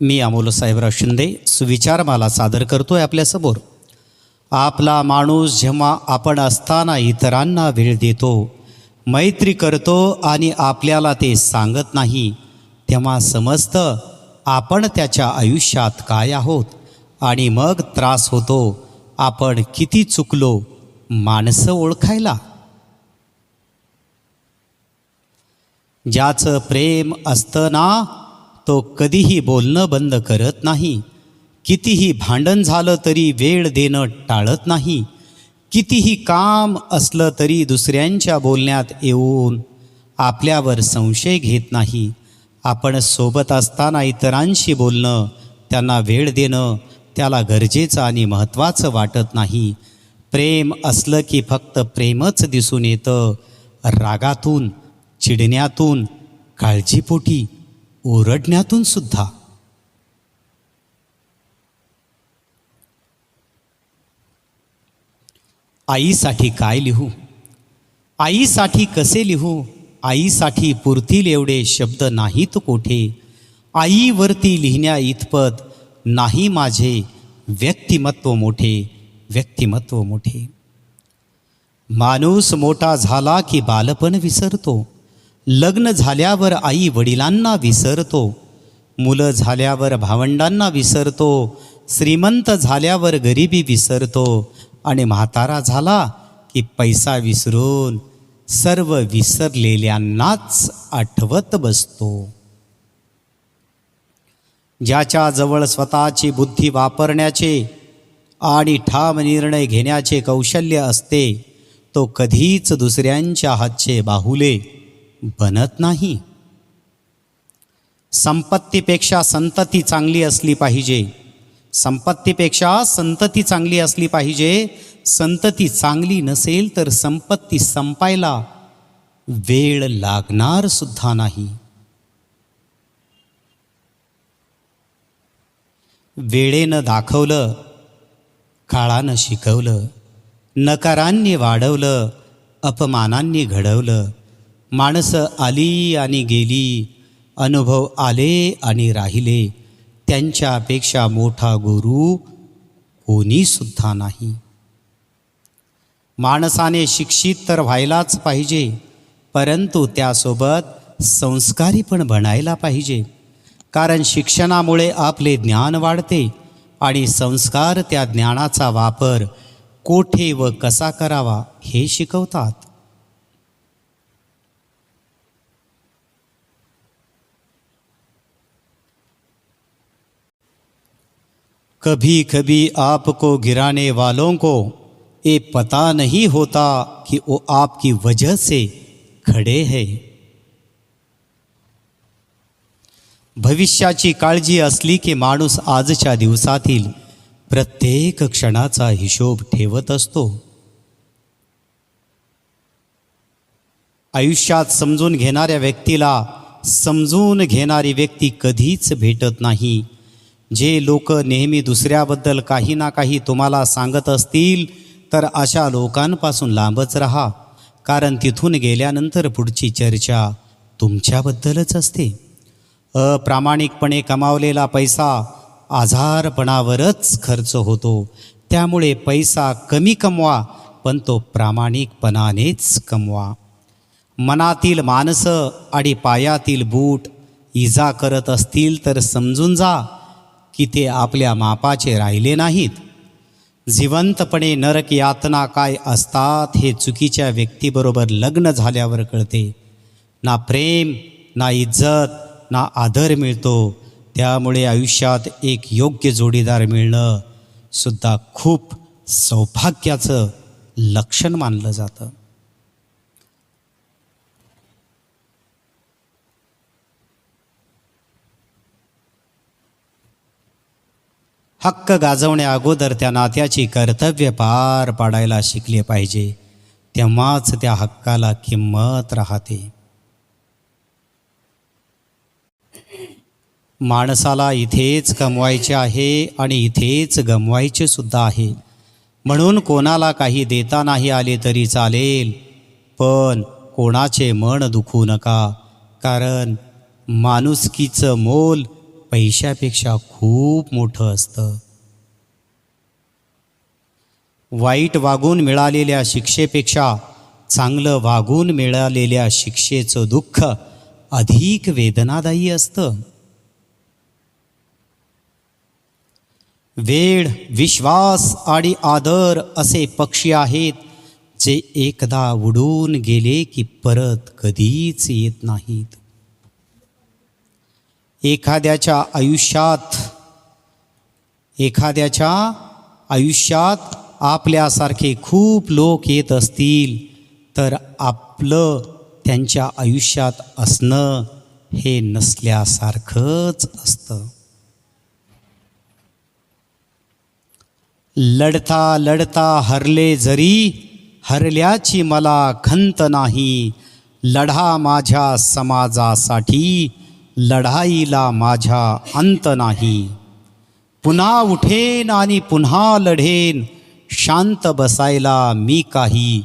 मी अमोल साहेबराव शिंदे सुविचारमाला सादर करतोय आपल्यासमोर. आपला माणूस जेव्हा आपण असताना इतरांना वेळ देतो, मैत्री करतो आणि आपल्याला ते सांगत नाही, तेव्हा समजतं आपण त्याच्या आयुष्यात काय आहोत आणि मग त्रास होतो आपण किती चुकलो माणसं ओळखायला. ज्याचं प्रेम असतं ना, तो कधीही बोलणं बंद करत नाही. कितीही भांडण झालं तरी वेळ देणं टाळत नाही. कितीही काम असलं तरी दुसऱ्यांच्या बोलण्यात येऊन आपल्यावर संशय घेत नाही. आपण सोबत असताना इतरांशी बोलणं, त्यांना वेळ देणं त्याला गरजेचं आणि महत्त्वाचं वाटत नाही. प्रेम असलं की फक्त प्रेमच दिसून येतं. रागातून, चिडण्यातून, काळजीपोटी, ओरडण्यातून सुद्धा. आईसाठी काय लिहू, आईसाठी कसे लिहू, आईसाठी पुरतील एवढे शब्द नाहीत कोठे. आईवरती लिहिण्या इतपत नाही माझे व्यक्तिमत्व मोठे, व्यक्तिमत्व मोठे. माणूस मोठा झाला की बालपण विसरतो. लग्न झाल्यावर आई वडिलांना विसरतो. मुलं झाल्यावर भावंडांना विसरतो. श्रीमंत झाल्यावर गरिबी विसरतो आणि म्हातारा झाला की पैसा विसरून सर्व विसरलेल्यांनाच आठवत बसतो. ज्याच्याजवळ स्वतःची बुद्धी वापरण्याचे आणि ठाम निर्णय घेण्याचे कौशल्य असते, तो कधीच दुसऱ्यांच्या हातचे बाहुले बनत नाही. संपत्तीपेक्षा संतती चांगली असली पाहिजे. संपत्तीपेक्षा संतती चांगली असली पाहिजे. संतती चांगली नसेल तर संपत्ती संपायला वेळ लागणार सुद्धा नाही. वेळेनं दाखवलं, काळानं शिकवलं, नकारांनी वाढवलं, अपमानांनी घडवलं. माणसं आली आणि गेली, अनुभव आले आणि राहिले. त्यांच्यापेक्षा मोठा गुरु कोणीसुद्धा नाही. माणसाने शिक्षित तर व्हायलाच पाहिजे, परंतु त्यासोबत संस्कारी पण बनायला पाहिजे. कारण शिक्षणामुळे आपले ज्ञान वाढते आणि संस्कार त्या ज्ञानाचा वापर कोठे व कसा करावा हे शिकवतात. कभी कभी आपको गिराने वालों को ये पता नहीं होता कि वो आपकी वजह से खड़े हैं. भविष्याची काळजी असली की माणूस आजच्या दिवसातील प्रत्येक क्षणाचा हिशोब ठेवत असतो. आयुष्यात समजून घेणाऱ्या व्यक्तीला समजून घेणारी व्यक्ती कधीच भेटत नाही. जे लोक नेहमी दुसऱ्याबद्दल काही ना काही तुम्हाला सांगत असतील तर अशा लोकांपासून लांबच राहा. कारण तिथून गेल्यानंतर पुढची चर्चा तुमच्याबद्दलच असते. अप्रामाणिकपणे कमावलेला पैसा आजारपणावरच खर्च होतो. त्यामुळे पैसा कमी कमवा, पण तो प्रामाणिकपणानेच कमवा. मनातील माणसं आणि पायातील बूट इजा करत असतील तर समजून जा की ते आपल्या मापाचे राहिले नाहीत. जिवंतपणे नरक यातना काय असतात हे चुकीच्या व्यक्तीबरोबर लग्न झाल्यावर कळते. ना प्रेम, ना इज्जत, ना आदर मिळतो. त्यामुळे आयुष्यात एक योग्य जोडीदार मिळणं सुद्धा खूप सौभाग्याचं लक्षण मानलं जातं. हक्क गाजवण्या अगोदर त्या नात्याची कर्तव्य पार पाडायला शिकले पाहिजे. तेव्हाच त्या हक्काला किंमत राहते. माणसाला इथेच कमवायचे आहे आणि इथेच गमवायचे सुद्धा आहे. म्हणून कोणाला काही देता नाही आले तरी चालेल, पण कोणाचे मन दुखवू नका. कारण माणुसकीचं मोल पैशापेक्षा खूप मोठं असतं. वाईट वागून मिळालेल्या शिक्षेपेक्षा चांगलं वागून मिळालेल्या शिक्षेचं दुःख अधिक वेदनादायी असतं. वेळ, विश्वास आणि आदर असे पक्षी आहेत जे एकदा उडून गेले की परत कधीच येत नाहीत. एखाद्याच्या आयुष्यात आपल्यासारखे खूप लोक येत असतील तर आपलं त्यांच्या आयुष्यात असणं हे नसल्यासारखंच असतं. लढता लढता हरले जरी, हरल्याची मला खंत नाही. लढा माझ्या समाजासाठी, लढाईला माझ्या अंत नाही. पुन्हा उठेन आणि पुन्हा लढेन, शांत बसायला मी काही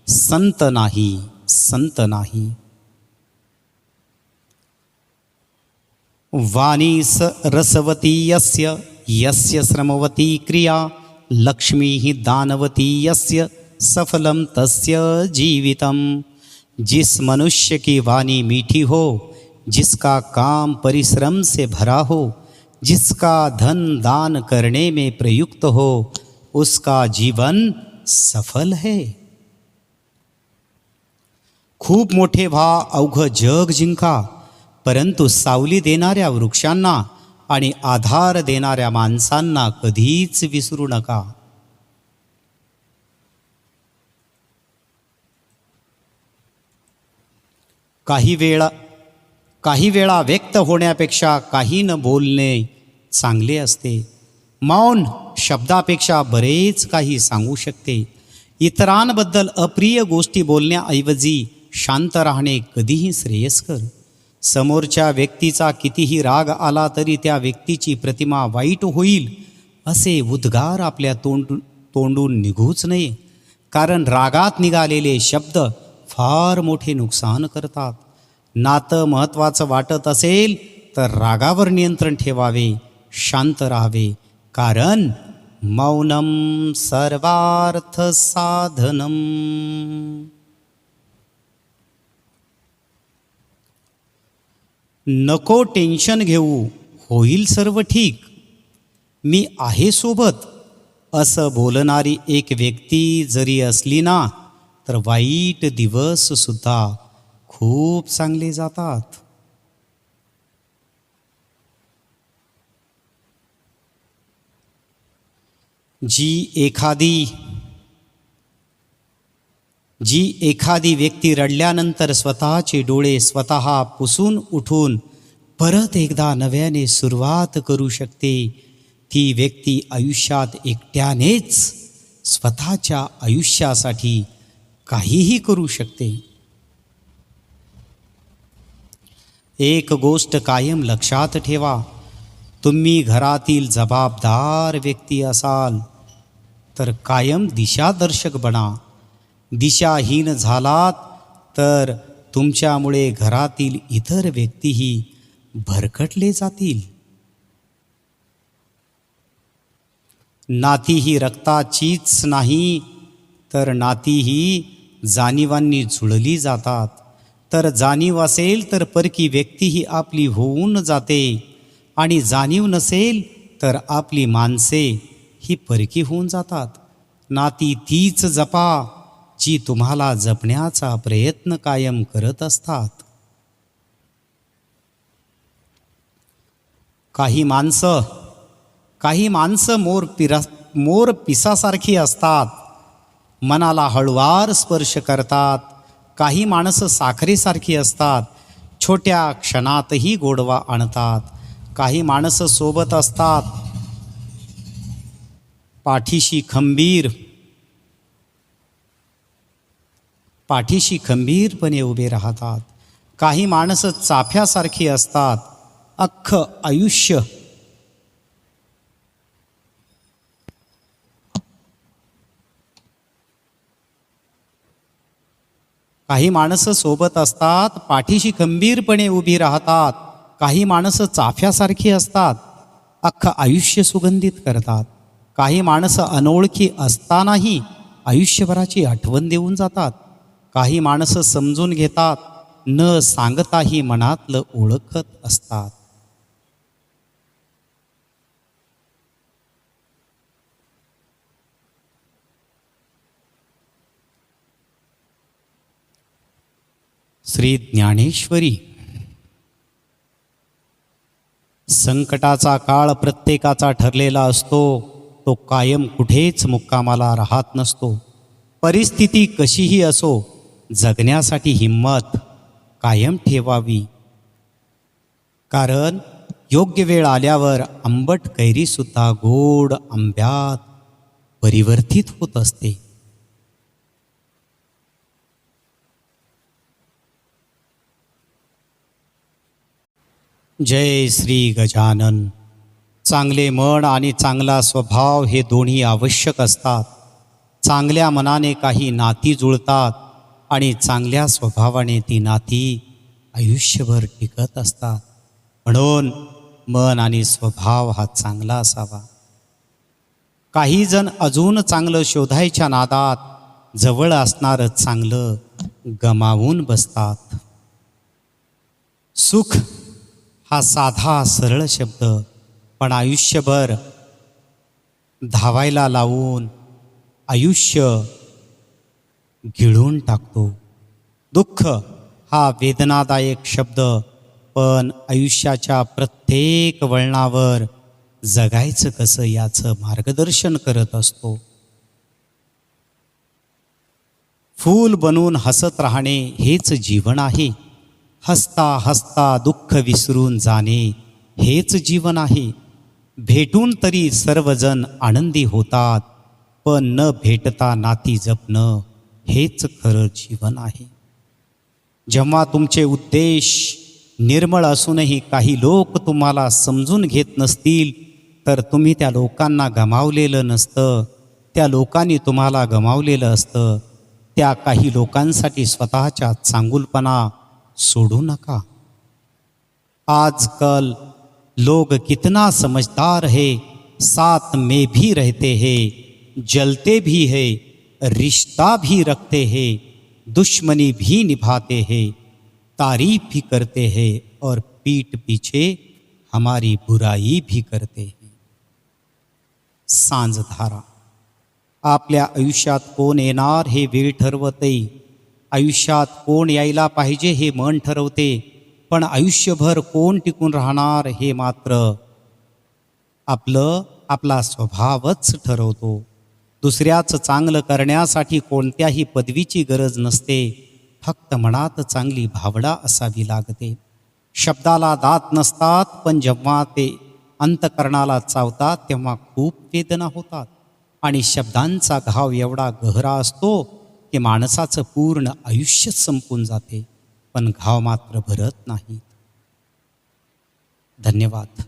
संत नाही. वाणी रसवती यस्य, यस्य श्रमवती क्रिया, लक्ष्मी दानवती यस्य, सफलम तस्य जीवितम. जिस मनुष्य की वाणी मीठी हो, जिसका काम परिश्रम से भरा हो, जिसका धन दान करने में प्रयुक्त हो, उसका जीवन सफल है. खूप मोठे व्हा, अवघं जग जिंका, परंतु सावली देणाऱ्या वृक्षांना आणि आधार देणाऱ्या माणसांना कधीच विसरू नका. काही वेळा व्यक्त होण्यापेक्षा काही न बोलणे चांगले असते. मौन शब्दापेक्षा बरेच काही सांगू शकते. इतरांबद्दल अप्रिय गोष्टी बोलण्याऐवजी शांत राहणे कधीही श्रेयस्कर. समोरच्या व्यक्तीचा कितीही राग आला तरी त्या व्यक्तीची प्रतिमा वाईट होईल असे उद्गार आपल्या तोंडून निघूच नये, कारण रागात निघालेले शब्द फार मोठे नुकसान करतात. नातं महत्त्वाचं वाटत असेल तर रागावर नियंत्रण ठेवावे, शांत राहावे, कारण मौनम सर्वार्थ साधनम. नको टेन्शन घेऊ, होईल सर्व ठीक, मी आहे सोबत, असं बोलणारी एक व्यक्ती जरी असली ना तर वाईट दिवस सुद्धा खूप चांगले जातात. जी एखादी व्यक्ती रडल्यानंतर स्वतःचे डोळे स्वतः पुसून उठून परत एकदा नव्याने सुरुवात करू शकते, ती व्यक्ती आयुष्यात एकट्यानेच स्वतःच्या आयुष्यासाठी काहीही करू शकते. एक गोष्ट कायम लक्षात ठेवा, तुम्ही घरातील जबाबदार व्यक्ती असाल तर कायम दिशादर्शक बना. दिशाहीन झालात तर तुमच्यामुळे घरातील इतर व्यक्तीही भरकटले जातील. नाती ही रक्ताचीच नाही तर नाती ही जाणीवांनी जुळली जातात. तर जाणीव असेल तर परकी व्यक्तीही आपली होऊन जाते, आणि जाणीव नसेल तर आपली माणसे ही परकी होऊन जातात. नाती तीच जपा जी तुम्हाला जपण्याचा प्रयत्न कायम करत असतात. काही माणसं मोर पिसासारखी असतात, मनाला हळुवार स्पर्श करतात. काही माणसं साखरेसारखी असतात, छोट्या क्षणातही गोडवा आणतात. काही माणसं सोबत असतात, पाठीशी खंबीरपणे उभे राहतात. काही माणसं चाफ्यासारखी असतात, अख्खं आयुष्य काही माणसं सोबत असतात, पाठीशी खंबीरपणे उभी राहतात, काही माणसं चाफ्यासारखी असतात, अख्खं आयुष्य सुगंधित करतात. काही माणसं अनोळखी असतानाही आयुष्यभराची आठवण देऊन जातात. काही माणसं समजून घेतात, न सांगताही मनातलं ओळखत असतात. श्री ज्ञानेश्वरी. संकटाचा काळ प्रत्येकाचा ठरलेला असतो, तो कायम कुठेच मुक्कामाला राहत नसतो. परिस्थिती कशीही असो, जगण्यासाठी हिंमत कायम ठेवावी. कारण योग्य वेळ आल्यावर आंबट कैरीसुद्धा गोड आंब्यात परिवर्तित होत असते. जय श्री गजानन. चांगले मन आणि चांगला स्वभाव हे दोन्ही आवश्यक असतात. चांगल्या मनाने काही नाती जुळतात आणि चांगल्या स्वभावाने ती नाती आयुष्यभर टिकत असतात. म्हणून मन आणि स्वभाव हा चांगला असावा. काही जण अजून चांगलं शोधायच्या नादात जवळ असणारं चांगलं गमावून बसतात. सुख हा साधा सरळ शब्द पण आयुष्यभर धावायला लावून आयुष्य गिळून टाकतो. दुःख हा वेदनादायक शब्द पण आयुष्याच्या प्रत्येक वळणावर जगायचं कसं याचं मार्गदर्शन करत असतो. फूल बनून हसत राहणे हेच जीवन आहे. हसता हसता दुःख विसरून जाणे हेच जीवन आहे. भेटून तरी सर्वजण आनंदी होतात, पण न भेटता नाती जपणं हेच खरं जीवन आहे. जेव्हा तुमचे उद्देश निर्मळ असूनही काही लोक तुम्हाला समजून घेत नसतील, तर तुम्ही त्या लोकांना गमावलेलं नसतं, त्या लोकांनी तुम्हाला गमावलेलं असतं. त्या काही लोकांसाठी स्वतःच्या चांगुलपणा सोडू नका. आजकल लोग कितना समझदार है, साथ में भी रहते हैं, जलते भी है, रिश्ता भी रखते हैं, दुश्मनी भी निभाते हैं, तारीफ भी करते हैं और पीठ पीछे हमारी बुराई भी करते हैं. सांजधारा. आपल्या आयुष्यात कोण येणार हे वेळ ठरवते. आयुष्यात कोण यायला पाहिजे हे मन ठरवते. पण आयुष्यभर कोण टिकून राहणार हे मात्र आपला स्वभावच ठरवतो. दुसऱ्याचं चांगलं करण्यासाठी कोणत्याही पदवीची गरज नसते, फक्त मनात चांगली भावना असावी लागते. शब्दाला दात नसतात, पण जेव्हा ते अंतकरणाला चावतात तेव्हा खूप वेदना होतात. आणि शब्दांचा घाव एवढा गहरा असतो की माणसाचं पूर्ण आयुष्य संपून जाते, पण घाव मात्र भरत नाही. धन्यवाद.